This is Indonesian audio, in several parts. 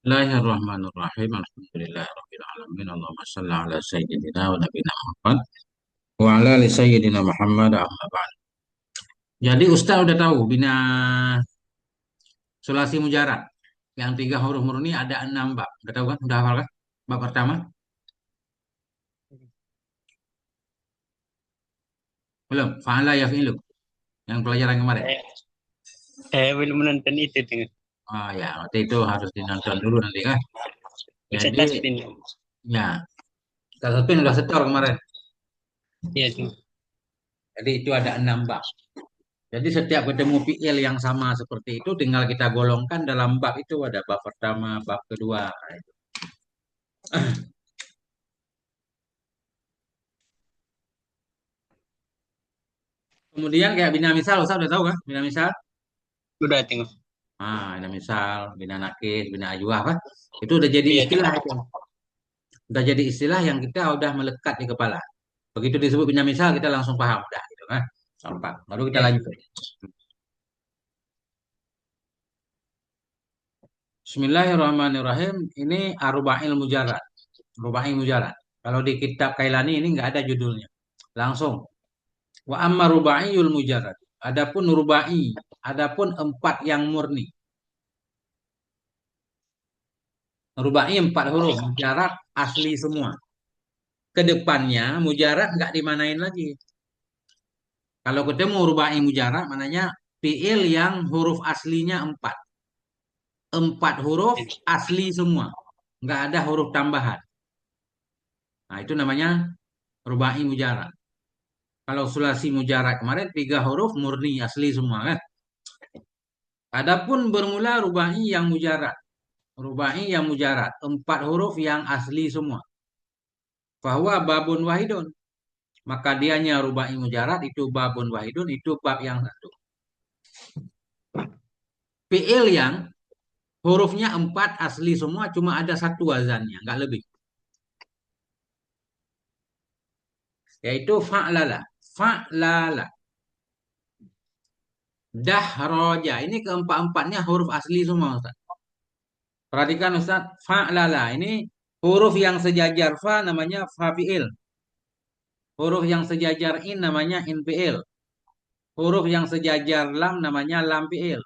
Bismillahirrahmanirrahim. Alhamdulillahirabbil alamin. Allahumma shalli ala sayyidina wa nabiyina Muhammad wa ala ali sayyidina Muhammad amma ba'd. Jadi Ustaz udah tahu bina sulasi mujarad yang tiga huruf murni ada 6 bab. Udah tahu kan? Udah hafal kan? Bab pertama belum? Fa'ala yaf'ilu yang pelajaran kemarin. Belum menonton itu tuh. Oh ya, waktu itu harus dinonton dulu nanti kan. Bisa Jadi tasbih. ya, Ustaz Sopin udah setor kemarin. Iya tuh. Jadi itu ada 6 bab. Jadi setiap ketemu fiil yang sama seperti itu tinggal kita golongkan dalam bab itu ada bab pertama, bab kedua. Kemudian kayak bina misal, Ustaz udah tahu kan? Bina misal. Udah tengok. Bina misal, bina nakis, bina ajuah kan? Itu udah jadi Iya istilah tuh. itu. Udah jadi istilah yang kita udah melekat di kepala. Begitu disebut bina misal kita langsung paham udah gitu kan. Gampang. Baru kita Iya. lanjut. Bismillahirrahmanirrahim. Ini arba'il mujarrad. Rubai mujarrad. Kalau di kitab Kailani ini nggak ada judulnya. Langsung. Wa amma rubaiyul mujarrad. Adapun rubai, adapun empat yang murni. Rubai 4 huruf, mujarrad asli semua. Kedepannya mujarrad nggak dimanain lagi. Kalau ketemu rubai mujarrad, mananya fiil yang huruf aslinya 4. 4 huruf asli semua. Nggak ada huruf tambahan. Nah itu namanya rubai mujarrad. Kalau sulasi mujarrad kemarin 3 huruf murni asli semua kan. Adapun bermula rubai yang mujarrad. Rubai yang mujarad. 4 huruf yang asli semua. Bahwa babun wahidun. Maka dianya rubai mujarad itu babun wahidun. Itu bab yang satu. Fi'il yang hurufnya 4 asli semua. Cuma ada satu wazannya. Nggak lebih. Yaitu fa'lala. Fa'lala. Dahroja. Ini keempat-empatnya huruf asli semua Ustaz. Perhatikan Ustaz. Fa'lala. Ini huruf yang sejajar fa namanya fa fi'il. Huruf yang sejajar in namanya in fi'il. Huruf yang sejajar lam namanya lam fi'il.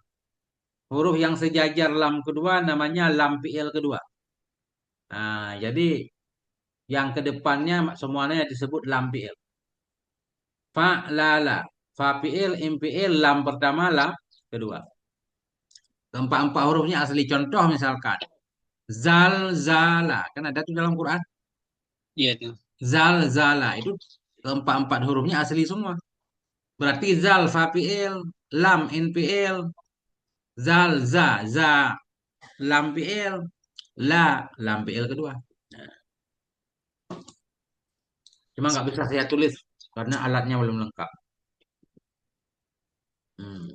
Huruf yang sejajar lam kedua namanya lam fi'il kedua. Nah, jadi yang kedepannya semuanya disebut lam fi'il. Fa, la, la. Fa fi'il, im fi'il, lam pertama, lam kedua. Keempat-empat hurufnya asli. Contoh misalkan. Zal, zala. Kan ada tuh dalam Quran. Iya tuh. Zal, zala. Itu keempat-empat hurufnya asli semua. Berarti zal, fa fi'il, lam, in fi'il, zal, za, lam fi'il, la, lam fi'il kedua. Nah, cuma nggak bisa saya tulis karena alatnya belum lengkap. Hmm.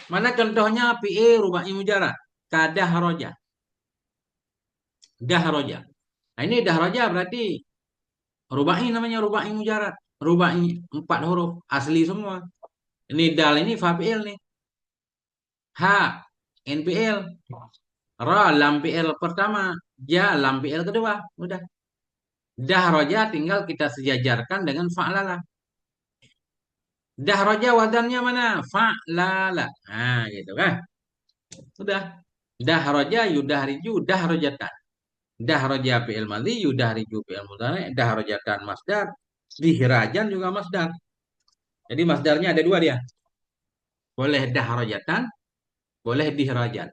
Mana contohnya PE rubai mujarad? Kadah roja. Dahroja. Nah ini dahroja berarti rubai namanya rubai mujarad. Rubai 4 huruf asli semua. Ini dal ini fa fi'il nih. Ha NPL. Ra lam fi'il pertama. Ja lam fi'il kedua. Udah. Dahroja tinggal kita sejajarkan dengan fa'lala. Dahroja wadannya mana? Fa'lala. Nah gitu kan. Sudah. Dahroja yudahriju dahrojatan. Dahroja fi'il madhi yudahriju fi'il mudhari. Dahrojatan masdar. Dihrajan juga masdar. Jadi masdarnya ada dua dia. Boleh dahrojatan, boleh dihrajan.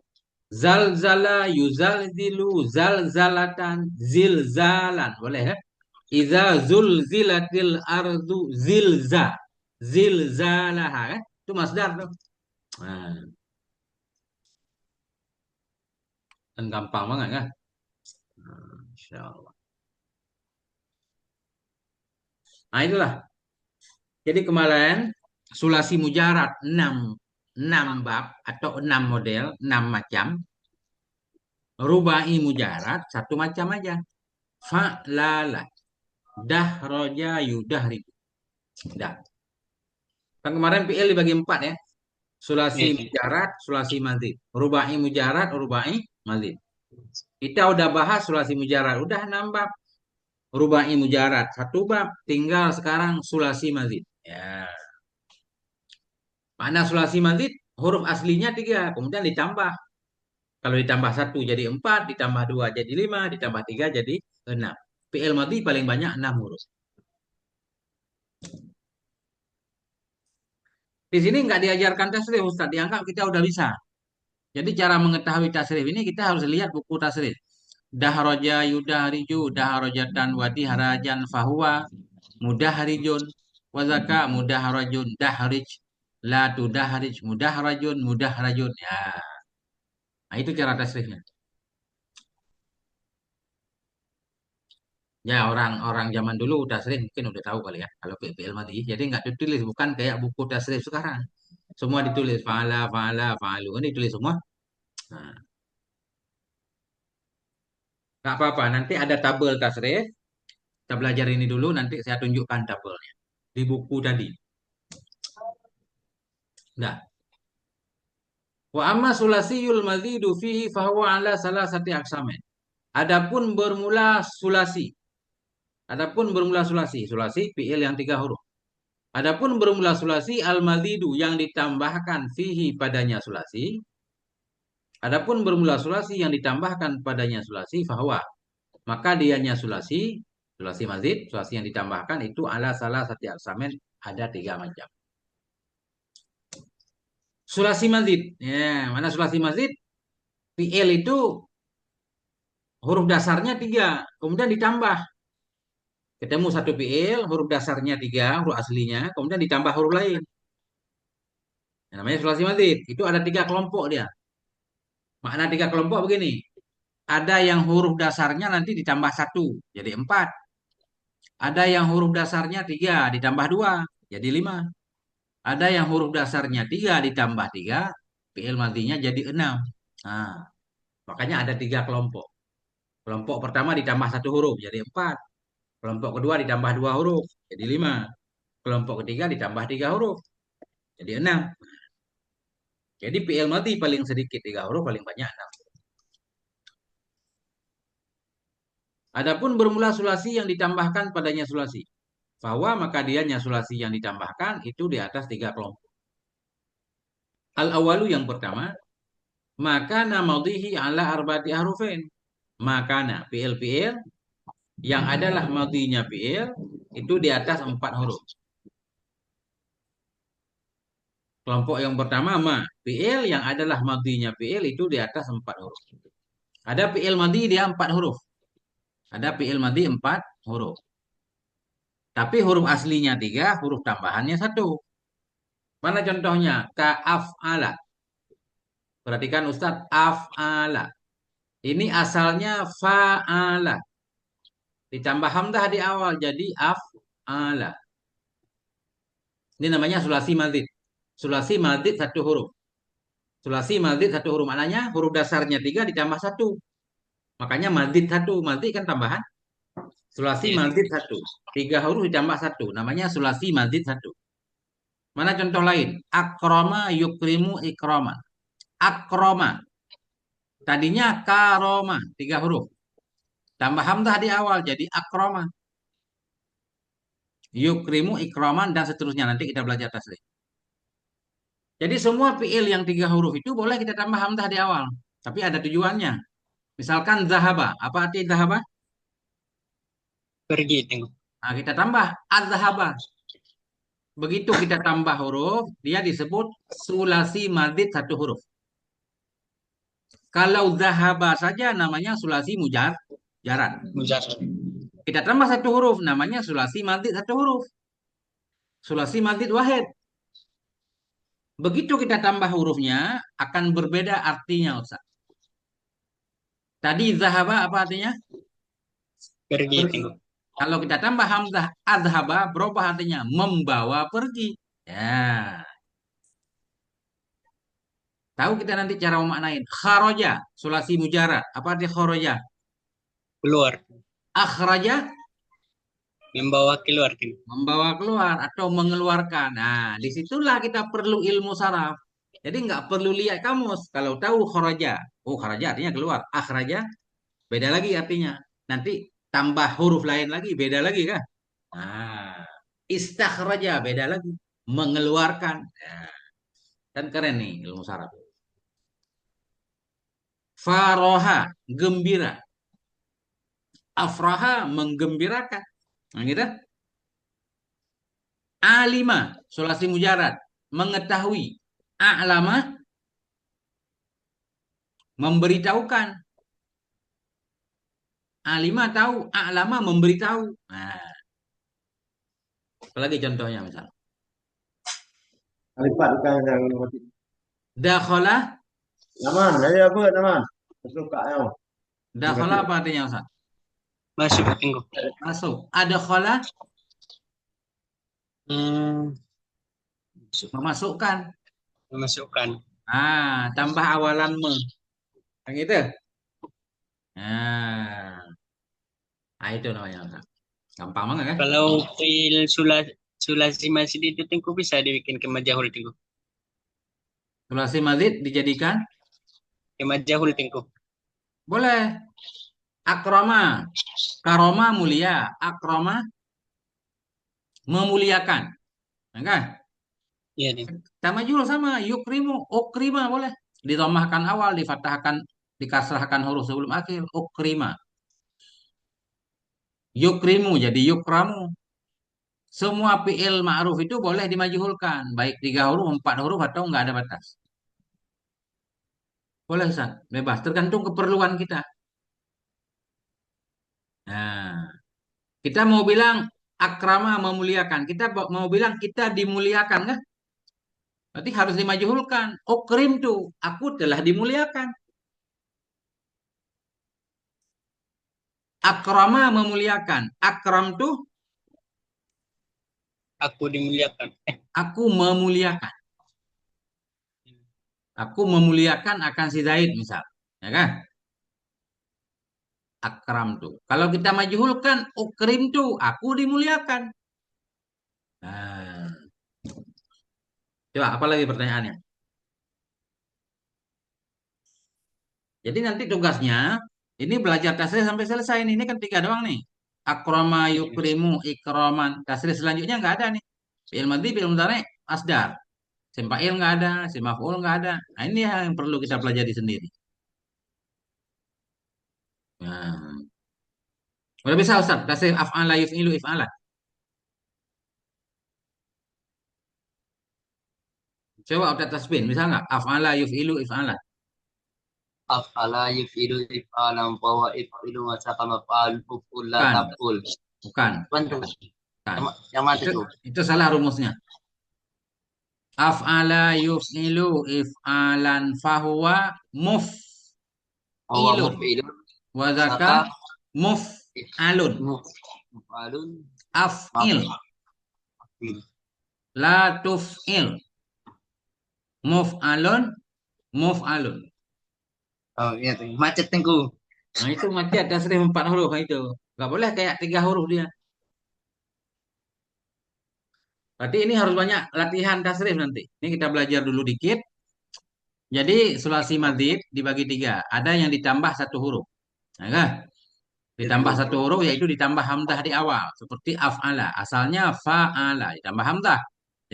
Zalzala yuzalzilu zalzalatan zilzalan. Boleh ya? Iza zulzilatil ardu zilza. Zilzalaha kan? Itu masdar tuh. Nah, kan gampang banget kan? Nah, Insya Allah. Nah itulah. Jadi kemarin sulasi mujarad 6 bab atau 6 model, 6 macam. Rubai mujarad satu macam aja. Fa'lala. Dahroja yudahri. Dah. Kan kemarin PL dibagi 4 ya. Sulasi Iya tuh. mujarad, sulasi madzid. Rubai mujarad, rubai madzid. Kita udah bahas sulasi mujarad, udah nambah rubai mujarad satu bab, tinggal sekarang sulasi mazid. Ya, makna sulasi mazid huruf aslinya tiga, kemudian ditambah. Kalau ditambah satu jadi empat, ditambah dua jadi lima, ditambah tiga jadi enam. Fi'il madhi paling banyak enam huruf. Di sini nggak diajarkan tasrif, Ustaz. Dianggap kita udah bisa. Jadi cara mengetahui tasrif ini kita harus lihat buku tasrif. Dahroja yudahriju dahrojatan wadi harajan fahuwa mudahrijun wazaka mudahrajun dahrij la tudahrij mudahrajun mudahrajun. Ya, nah itu cara tasrifnya. Ya orang-orang zaman dulu tasrif mungkin udah tahu kali ya kalau PPL mati. Jadi nggak ditulis, bukan kayak buku tasrif sekarang. Semua ditulis fa'ala fa'ala fa'alu. Ini ditulis semua. Nah, nggak apa-apa. Nanti ada tabel tasrif. Kita belajar ini dulu. Nanti saya tunjukkan tabelnya di buku tadi. Nah, wa amma sulasiyul mazidu fihi fahuwa ala salasati aqsamin. Adapun bermula sulasi. Adapun bermula sulasi. Sulasi fi'il yang tiga huruf. Adapun bermula sulasi al-mazidu yang ditambahkan fihi padanya sulasi. Adapun bermula sulasi yang ditambahkan padanya sulasi fahuwa. Maka dianya sulasi, sulasi mazid, sulasi yang ditambahkan itu ala salah satu aksamen ada tiga macam. Sulasi mazid. Ya, mana sulasi mazid? Fi'il itu huruf dasarnya tiga, kemudian ditambah. Ketemu satu fi'il, huruf dasarnya tiga, huruf aslinya, kemudian ditambah huruf lain. Yang namanya sulasi mazid. Itu ada tiga kelompok dia. Makna tiga kelompok begini. Ada yang huruf dasarnya nanti ditambah satu, jadi empat. Ada yang huruf dasarnya tiga, ditambah dua, jadi lima. Ada yang huruf dasarnya tiga, ditambah tiga, fi'il madhinya jadi enam. Nah, makanya ada tiga kelompok. Kelompok pertama ditambah satu huruf, jadi empat. Kelompok kedua ditambah dua huruf, jadi lima. Kelompok ketiga ditambah tiga huruf, jadi enam. Jadi fi'il madhi paling sedikit tiga huruf, paling banyak enam. Adapun bermula sulasi yang ditambahkan padanya sulasi. Bahwa maka dianya sulasi yang ditambahkan itu di atas tiga kelompok. Al-awalu yang pertama, maka namadhihi ala arba'ati harufin. Makana fi'il yang adalah madhinya fi'il itu di atas empat huruf. Kelompok yang pertama fi'il yang adalah madhinya fi'il itu di atas empat huruf. Ada fi'il madhi dia empat huruf. Ada fi'il madhi empat huruf. Tapi huruf aslinya tiga, huruf tambahannya satu. Mana contohnya? Ka'af'ala. Perhatikan Ustadz, af'ala. Ini asalnya fa'ala. Ditambah hamzah di awal jadi af'ala. Ini namanya sulasi madzid. Sulasi madzid satu huruf. Sulasi madzid satu huruf. Maknanya huruf dasarnya tiga ditambah satu. Makanya madzid satu. Madzid kan tambahan. Sulasi Iya. madzid satu. Tiga huruf ditambah satu. Namanya sulasi madzid satu. Mana contoh lain? Akroma yukrimu ikroma. Akroma. Tadinya karoma. Tiga huruf. Tambah hamzah di awal jadi akroma. Yukrimu ikroman dan seterusnya. Nanti kita belajar tasrif. Jadi semua fi'il yang tiga huruf itu boleh kita tambah hamzah di awal. Tapi ada tujuannya. Misalkan zahaba. Apa arti zahaba? Pergi tengok. Nah, kita tambah az-zahaba. Begitu kita tambah huruf, dia disebut sulasi madid satu huruf. Kalau zahaba saja namanya sulasi jaran. Mujarab. Kita tambah satu huruf, namanya sulasi madid satu huruf. Sulasi madid wahid. Begitu kita tambah hurufnya, akan berbeda artinya, Ustaz. Tadi zahaba apa artinya? Pergi Pergi. tengok. Kalau kita tambah hamzah azhaba berubah artinya membawa pergi. Ya. Tahu kita nanti cara memaknain. Kharaja, sulasi mujarad. Apa arti kharaja? Keluar. Akhraja, Membawa keluar tengok. membawa keluar atau mengeluarkan. Nah, disitulah kita perlu ilmu saraf. Jadi nggak perlu lihat kamus. Kalau tahu kharaja, Oh, kharaja artinya keluar. Akhraja beda lagi artinya. Nanti tambah huruf lain lagi, beda lagi kan? Nah, istakhraja beda lagi. Mengeluarkan. Nah, kan keren nih ilmu saraf. Faroha, gembira. Afraha, menggembirakan. Nah, gitu. Alima, sulasi mujarad. Mengetahui. A'lama, memberitahukan. Alima tahu, a'lama memberitahu. Nah, apalagi contohnya misal. Alipat bukan yang mati. Dakhala, Naman, ada apa naman? Suka yang dakhala negatif. apa artinya Ustaz? Masuk tinggu. Masuk. Adakhala, Hmm, masuk. memasukkan. Memasukkan. Tambah awalan me. Yang itu. Nah, itu namanya Ustaz. Gampang banget kan? Kalau fil sulasi masih itu tinggu bisa dibikin ke majahul tinggu. Sulasi mazid dijadikan Ke majahul tinggu. boleh. Akroma, karoma mulia, akroma memuliakan. Ya kan? Iya nih. Sama juga sama, yukrimu, ukrima boleh. Ditomahkan awal, difatahkan, dikasrahkan huruf sebelum akhir, ukrima. Yukrimu jadi yukramu. Semua fi'il ma'ruf itu boleh dimajuhulkan, baik 3 huruf, 4 huruf atau nggak ada batas. Boleh Ustaz, bebas, tergantung keperluan kita. Nah, kita mau bilang akrama memuliakan, kita mau bilang kita dimuliakan kan? Berarti harus dimajuhulkan. Ukrim tuh, aku telah dimuliakan. Akrama memuliakan. Akram tuh Aku dimuliakan. aku memuliakan. Aku memuliakan akan si Zaid misal. Ya kan? Akram tuh. Kalau kita majuhulkan, ukrim tuh, aku dimuliakan. Nah, coba apa lagi pertanyaannya? Jadi nanti tugasnya, ini belajar tasrif sampai selesai nih. Ini kan 3 doang nih. Akrama yukrimu ikroman. Tasrif selanjutnya nggak ada nih. Fi'il madhi, fi'il mudhari, asdar. Sim fa'il nggak ada, sim maf'ul nggak ada. Nah, ini yang perlu kita pelajari sendiri. Nah, udah bisa Ustaz, tasrif af'ala yuf'ilu if'ala. Coba Ustaz tasbih, bisa nggak? Af'ala yuf'ilu if'ala. Af'ala yuf'ilu if'alan bahwa if'ilu masaka maf'al uf'ul la Bukan, taf'ul. bukan, Bantu. bukan. Yang mana Itu, itu? itu salah rumusnya. Af'ala yuf'ilu if'alan fahuwa Bahwa muf'ilun. muf'ilun Wazaka masaka muf'alun. muf'alun Af'il. maf'il. La tuf'il. Muf'alun. Muf'alun. Oh iya tuh. Macet tengku. Nah itu mati ada 1.004 huruf. Nah, itu. Nggak boleh kayak 3 huruf dia. Berarti ini harus banyak latihan tasrif nanti. Ini kita belajar dulu dikit. Jadi sulasi madzid dibagi 3. Ada yang ditambah 1 huruf. Nah, kan? Ditambah 1 huruf yaitu ditambah hamzah di awal. Seperti af'ala. Asalnya fa'ala. Ditambah hamzah.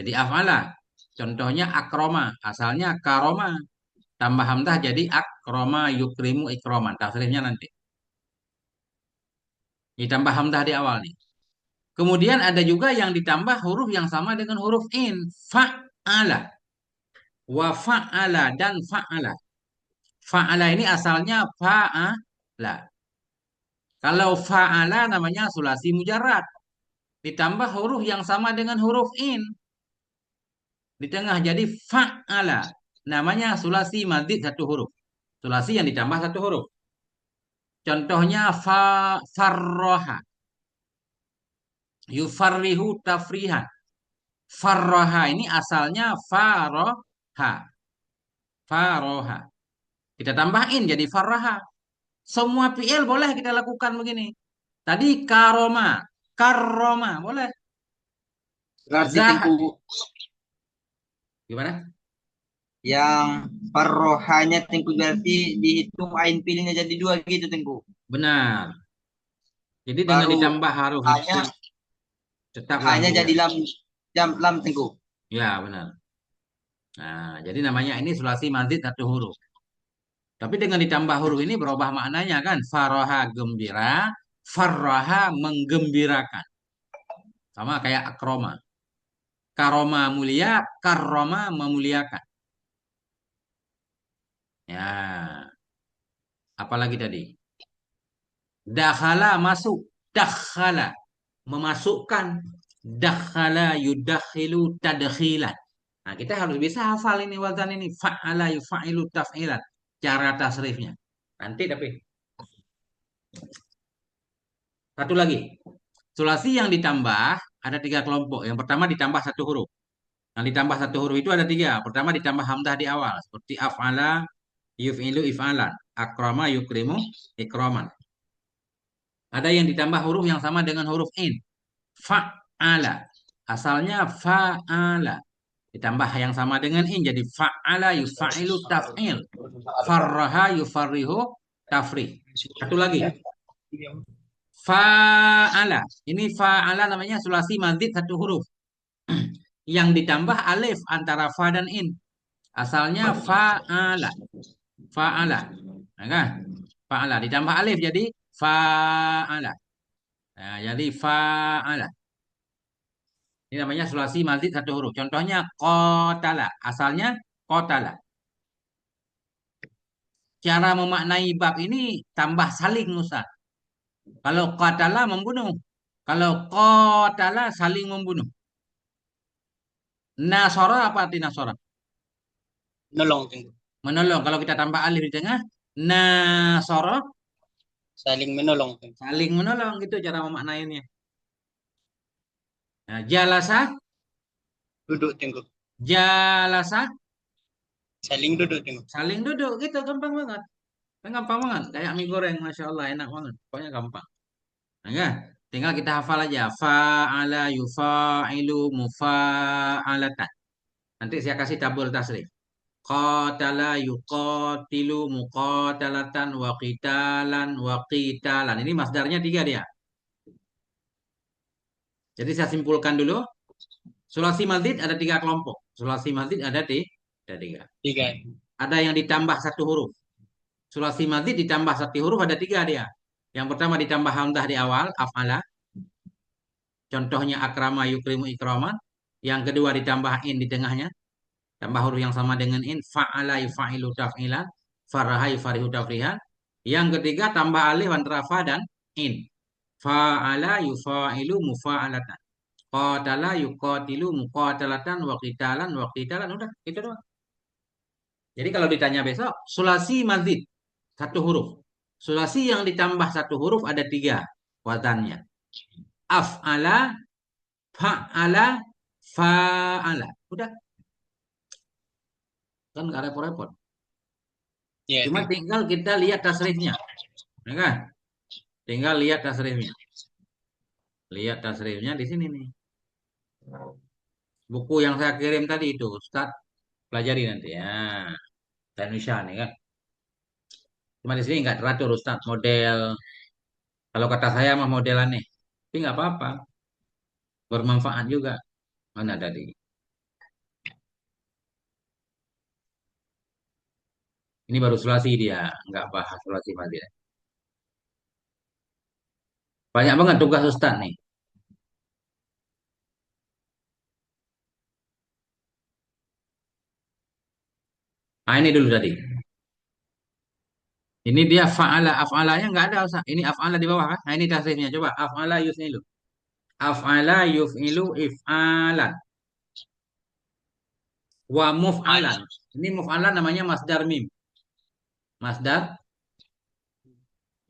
Jadi af'ala. Contohnya akroma. Asalnya karoma. Tambah hamzah jadi akroma yukrimu ikroman. Tasrifnya nanti. Ditambah hamzah di awal nih. Kemudian ada juga yang ditambah huruf yang sama dengan huruf in. Fa'ala. Wa fa'ala dan fa'ala. Fa'ala ini asalnya fa'ala. Kalau fa'ala namanya sulasi mujarrad. Ditambah huruf yang sama dengan huruf in. Di tengah jadi fa'ala. Namanya sulasi madzid 1 huruf. Sulasi yang ditambah 1 huruf. Contohnya farroha. Yufarrihu tafrihan. Farroha ini asalnya faroha. Faroha. Kita tambahin jadi farraha. Semua fi'il boleh kita lakukan begini. Tadi karoma. Karoma. Boleh. Berarti Zah. tengku Gimana? Yang farrohanya Tengku berarti dihitung ain pilihnya jadi dua gitu Tengku. Benar. Jadi dengan Baru ditambah huruf hanya tetaplah hanya dua. jadi lam Tengku. Ya, benar. Nah, jadi namanya ini sulasi mazid satu huruf. Tapi dengan ditambah huruf ini berubah maknanya kan. Faroha gembira, farroha menggembirakan. Sama kayak akroma. Karoma mulia, karoma memuliakan. Ya, apalagi tadi? Dakhala masuk, dakhala memasukkan, dakhala yudakhilu tadkhilan. Nah, kita harus bisa hafal ini wazan ini. Fa'ala yufa'ilu taf'ilan. Cara tasrifnya. Nanti tapi. Satu lagi. Sulasi yang ditambah ada tiga kelompok. Yang pertama ditambah satu huruf. Yang ditambah satu huruf itu ada tiga. Pertama ditambah hamzah di awal. Seperti af'ala, yuf'ilu, if'alan. Akrama, yukrimu, ikraman. Ada yang ditambah huruf yang sama dengan huruf in. Fa'ala. Asalnya fa'ala. Ditambah yang sama dengan in. Jadi fa'ala yuf'ilu taf'il. Farraha yufarrihu tafrih. Satu lagi. Fa'ala. Ini fa'ala namanya sulasi mazid satu huruf. Yang ditambah alif antara fa dan in. Asalnya fa'ala. Fa'ala. Nah, kan? Fa'ala. Ditambah alif jadi fa'ala. Nah, jadi fa'ala. Ini namanya sulasi mazid satu huruf. Contohnya qatala. Asalnya qatala. Cara memaknai bab ini tambah saling Ustaz. Kalau qatala membunuh. Kalau qatala saling membunuh. Nasara apa arti nasara? Nolong Tengku. Menolong. Kalau kita tambah alif di tengah, nasara Saling menolong Tengku. saling menolong gitu cara memaknainya. Nah, jalasa, Duduk Tengku. jalasa, Saling duduk Tengku. saling duduk gitu gampang banget. Kan gampang banget. Kayak mie goreng, masya Allah enak banget. Pokoknya gampang. Nah, kan? Tinggal kita hafal aja. Fa'ala yufa'ilu mufa'alatan. Nanti saya kasih tabel tasrif. Qatala yuqatilu muqatalatan wa qitalan wa qitalan. Ini masdarnya tiga dia. Jadi saya simpulkan dulu. Sulasi mazid ada tiga kelompok. Sulasi mazid ada tiga. Tiga. Ada yang ditambah satu huruf. Sulasi mazid ditambah satu huruf ada tiga dia. Yang pertama ditambah hamzah di awal, af'ala. Contohnya akrama yukrimu ikraman. Yang kedua ditambah in di tengahnya. Tambah huruf yang sama dengan in. Fa'ala yufa'ilu taf'ilan. Faraha yufarihu tafrihan. Yang ketiga tambah alif antara fa dan in. Fa'ala yufa'ilu mufa'alatan. Qatala yuqatilu muqatalatan wa qitalan wa qitalan. Udah, itu doang. Jadi kalau ditanya besok, sulasi mazid. Satu huruf. Sulasi yang ditambah satu huruf ada tiga wazannya. Af'ala, fa'ala, fa'ala. Udah, kan nggak repot-repot. Ya, Cuma Tengku. tinggal kita lihat tasrifnya. Ya kan? Tinggal lihat tasrifnya. Lihat tasrifnya di sini nih. Buku yang saya kirim tadi itu, Ustaz, pelajari nanti ya. Dan Indonesia nih kan. Cuma di sini nggak teratur Ustaz, model. Kalau kata saya mah model aneh. Tapi nggak apa-apa. Bermanfaat juga. Mana tadi? Ini baru sulasi dia, nggak bahas sulasi mazid. Banyak banget tugas Ustaz nih. Ah ini dulu tadi. Ini dia fa'ala, af'alanya nggak ada Ustaz. Ini af'ala di bawah kan? Nah ini tasrifnya. Coba af'ala yuf'ilu. Af'ala yuf'ilu if'alan. Wa muf'alan. Ini muf'alan namanya masdar mim. Masdar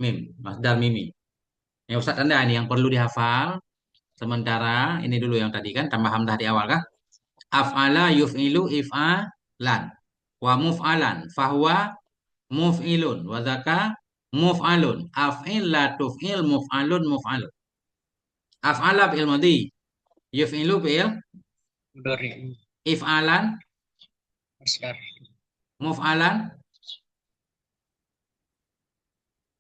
mim. Masdar mimi. Ya Ustaz Anda ini yang perlu dihafal. Sementara ini dulu yang tadi kan tambah hamzah di awal kan? Af'ala yuf'ilu if'alan. Wa muf'alan. Fahuwa muf'ilun. Wa zaka muf'alun. Af'il la tuf'il muf'alun muf'alun. Af'ala fi'il madhi. Yuf'ilu fi'il Mudhari. if'alan Masdar. Muf'alan,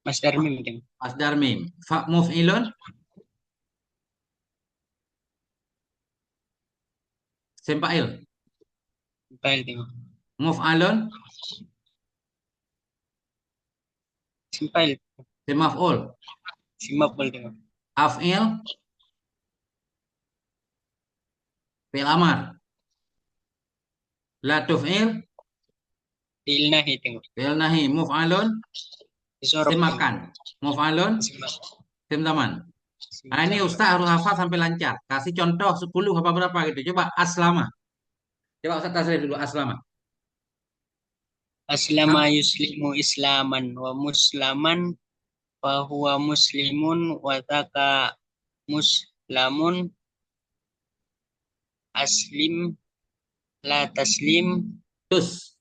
Masdar mim ting. masdar mim. Muf'ilun, isim fa'il. Fa'il ting. Muf'alun, Isim fa'il. isim maf'ul. Isim maf'ul ting. Af'il, fi'il amar. La tuf'il, Fi'il nahi ting. fi'il nahi. Muf'alun, Isorof isim ting. makan. Muf'alun, Isim isim zaman. Nah, ini zaman. Ustaz harus hafal sampai lancar. Kasih contoh 10 apa berapa gitu. Coba aslama. Coba Ustaz tasrif dulu aslama. Aslama Hah? yuslimu islaman wa muslaman fahuwa muslimun wa taka muslamun aslim la taslim Tus.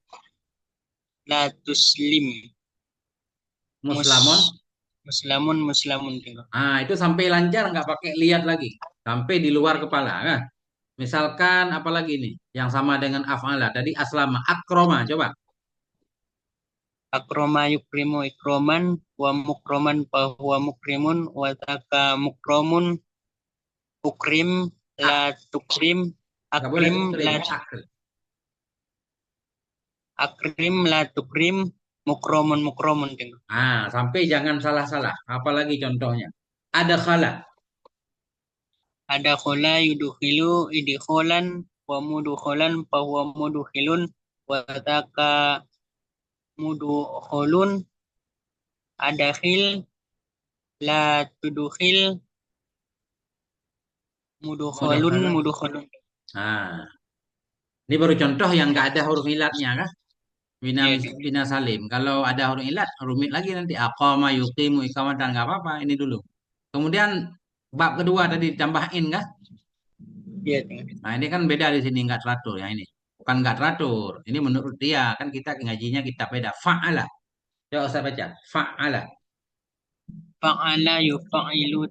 la tuslim mus Muslamun. muslamun gitu. Ah, itu sampai lancar nggak pakai lihat lagi. Sampai di luar kepala. Nah, misalkan apa lagi nih? Yang sama dengan af'ala. Tadi aslama. Akroma. Coba. Akroma yukrimu ikroman wa mukroman fahuwa mukrimun wa taka mukromun ukrim la tukrim Nggak boleh akrim tukrim. la Akrim. akrim la tukrim mukromun gitu. Ah, sampai jangan salah-salah. Apalagi contohnya. Ada khala. Ada khola yudukhilu idikholan wa mudukholan fahuwa mudukhilun wa taka mudukholun ada khil la tudukhil mudukholun Mudakhala. mudukholun. Ah, ini baru contoh yang nggak ada huruf ilatnya kan? Bina, Ya, gitu. bina salim. Kalau ada huruf ilat, rumit lagi nanti. Aqama, yuqimu, iqamatan. Nggak apa-apa. Ini dulu. Kemudian bab kedua tadi ditambahin kan? Ya, gitu. Nah ini kan beda di sini nggak teratur ya ini. Bukan nggak teratur. Ini menurut dia kan kita ngajinya kita beda. Fa'ala. Coba saya baca. Fa'ala. Fa'ala yufa'ilu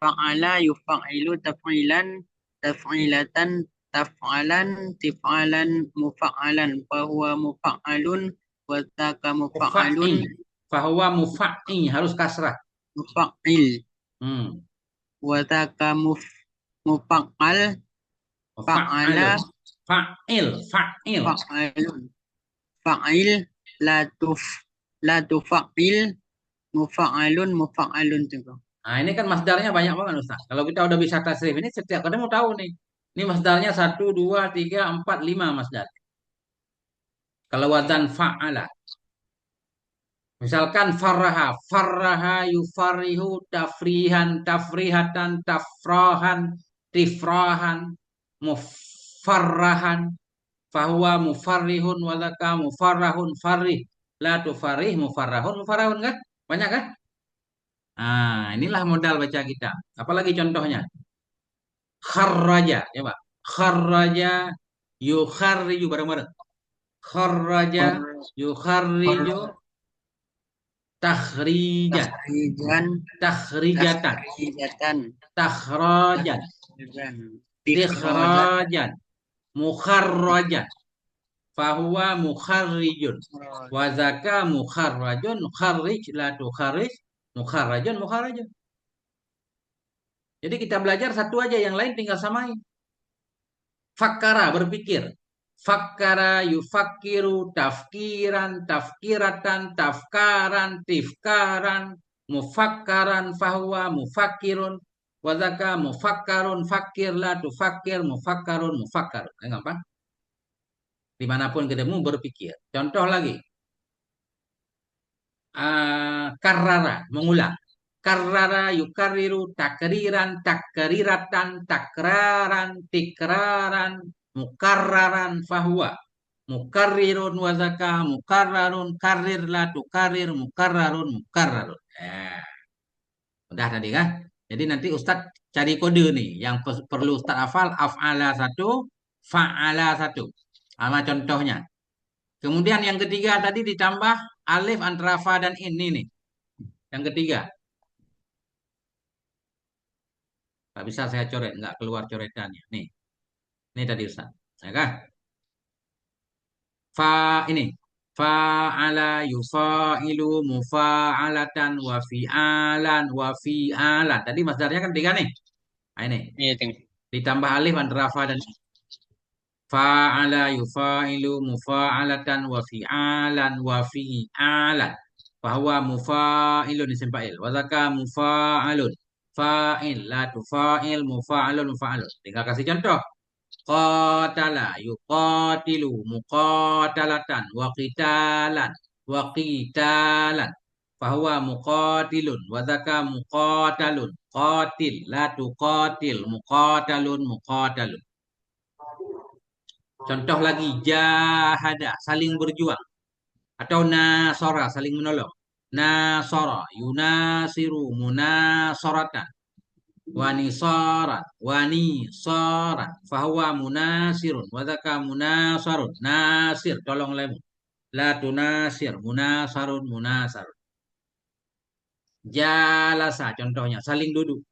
fa'ala yufa'ilu taf'ilan taf'ilatan taf'alan tif'alan mufa'alan fahuwa mufa'alun wa taka mufa'alun Mufa'i. Fahuwa mufa'i. Harus kasrah. mufa'il Hmm. wa taka mufa'al fa'ala Fa'alun. Fa'il. Fa'il. fa'alun fa'il la tuf la tufa'il mufa'alun juga. Nah ini kan masdarnya banyak banget Ustaz. Kalau kita udah bisa tasrif ini setiap ketemu tahu nih. Ini masdarnya satu, 2, 3, 4, 5 masdar. Kalau wazan fa'ala. Misalkan farraha, farraha yufarihu tafrihan, tafrihatan, tafrahan, tifrahan, mufarrahan, fahuwa mufarrihun, walaka mufarrahun, farrih, la tufarrih, mufarrahun, mufarrahun kan? Banyak kan? Nah, inilah modal baca kita. Apalagi contohnya? Kharraja, coba. Kharraja, yukharriju bareng-bareng. Kharraja, yukharriju, takhrijan. Tahrijan Takhrijatan, tahrijatan takhrajan, tahrijan tikhrajan, mukharrajan, fahuwa mukharrijun, wa zaka mukharrajun, kharrij la tukharrij, mukharrajun, mukharrajun. Jadi kita belajar satu aja, yang lain tinggal samain. Fakkara, berpikir. Fakkara yufakiru, tafkiran, tafkiratan, tafkaran, tifkaran, mufakkaran, fahuwa mufakirun, wadaka mufakkarun, fakir la tufakir, mufakkarun, mufakkarun. Apa? Dimanapun ketemu berpikir. Contoh lagi. Karrara, mengulang. Karrara yukariru, takriran, takriratan, takraran, tikraran, mukarraran, fahuwa. Mukarrirun wazaka, mukarrarun, karir la tukarir, mukarrarun, mukarrarun. Udah tadi kan? Jadi nanti Ustadz cari kode nih. Yang perlu Ustadz hafal, af'ala satu, fa'ala satu. Sama contohnya. Kemudian yang ketiga tadi ditambah alif antara fa dan ini nih. Yang ketiga. Tak bisa saya coret, nggak keluar coretannya. Nih, ini tadi Ustaz. Ya kan? Fa ini. Fa'ala yufailu mufa'alatan wa fi'alan wa fi'alan. Tadi masdarnya kan tiga nih. Nah, ini. Iya, Ting. Ditambah alif antara fa dan fa'ala yufa'ilu mufa'alatan wa fi'alan wa fi'alan. Bahwa mufa'ilun isim fa'il. Wa zaka mufa'alun. Fa'il la tufa'il mufa'alun mufa'alun. Tinggal kasih contoh. Qatala yuqatilu muqatalatan wa qitalan wa qitalan. Fahuwa muqatilun wa zaka muqatalun. Qatil la tuqatil muqatalun muqatalun. Contoh lagi, jahada, saling berjuang. Atau nasara, saling menolong. Nasara, yunasiru, munasoratan. Wanisaran, wanisaran. Fahuwa munasirun, wadaka munasarun. Nasir, tolong lemu. La tunasir, munasarun, munasarun. Jalasa, contohnya, saling duduk.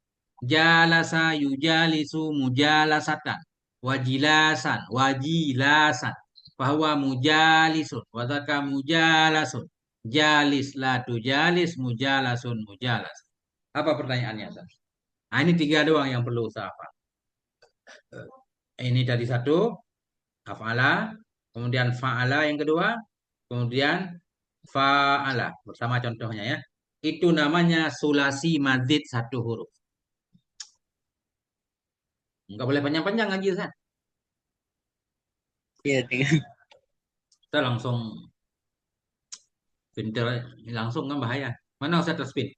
Jalasa, yujalisu, mujalasatan. Wajilasan, wajilasan. Bahwa mujalisun, wadaka mujalasun. Jalis, la tujalis, mujalasun, mujalas. Apa pertanyaannya, Ustaz? Nah, ini tiga doang yang perlu usaha hafal. Ini tadi satu, afala, kemudian fa'ala yang kedua, kemudian fa'ala bersama contohnya ya. Itu namanya sulasi madzid satu huruf. Enggak boleh panjang-panjang ngaji, Ustaz. Iya, Ting. Kita langsung pinter, langsung kan bahaya. Mana Ustaz terspin?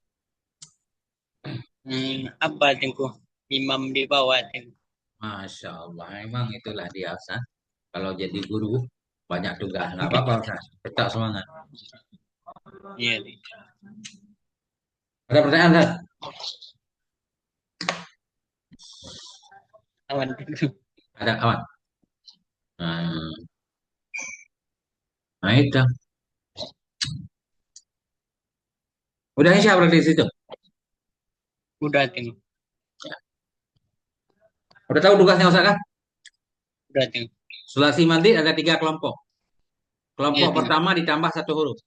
Apa, Tingku? Imam di bawah, Ting. Masya Allah, emang itulah dia Ustaz. Kalau jadi guru banyak tugas, nggak apa-apa Ustaz. Tetap semangat. Iya, Ting. Ada pertanyaan Ustaz? Awan, Tingku. Ada kawan? Hmm. Nah itu. Udah insya berarti di situ. Udah, Ting. Udah tahu tugasnya Ustaz kan? Udah, Ting. Sulasi madzid ada tiga kelompok. Kelompok Iya, Ting. pertama ditambah satu huruf.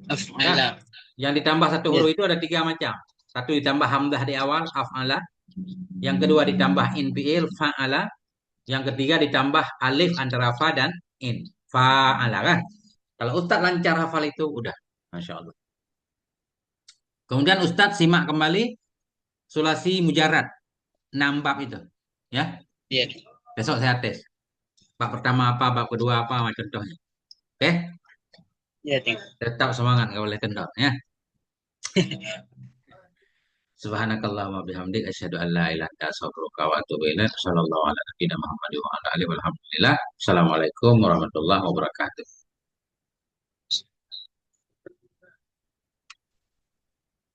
Af'ala. Yang ditambah satu Iya. huruf itu ada tiga macam. Satu ditambah hamzah di awal, af'ala. Yang kedua ditambah in fi'il, fa'ala. Yang ketiga ditambah alif antara fa dan in. Fa'ala kan? Kalau Ustadz lancar hafal itu, udah. Masya Allah. Kemudian Ustadz simak kembali sulasi mujarad. 6 bab itu. Ya, Iya, Ting. besok saya tes. Bab pertama apa, bab kedua apa, contohnya. Oke? Iya, Ting. Tetap semangat, nggak boleh kendor. Ya. Subhanakallahumma bihamdik asyhadu an la ilaha illa anta astaghfiruka wa atubu ilaik. Sallallahu ala nabiyina Muhammad wa ala alihi walhamdulillah. Assalamualaikum warahmatullahi wabarakatuh.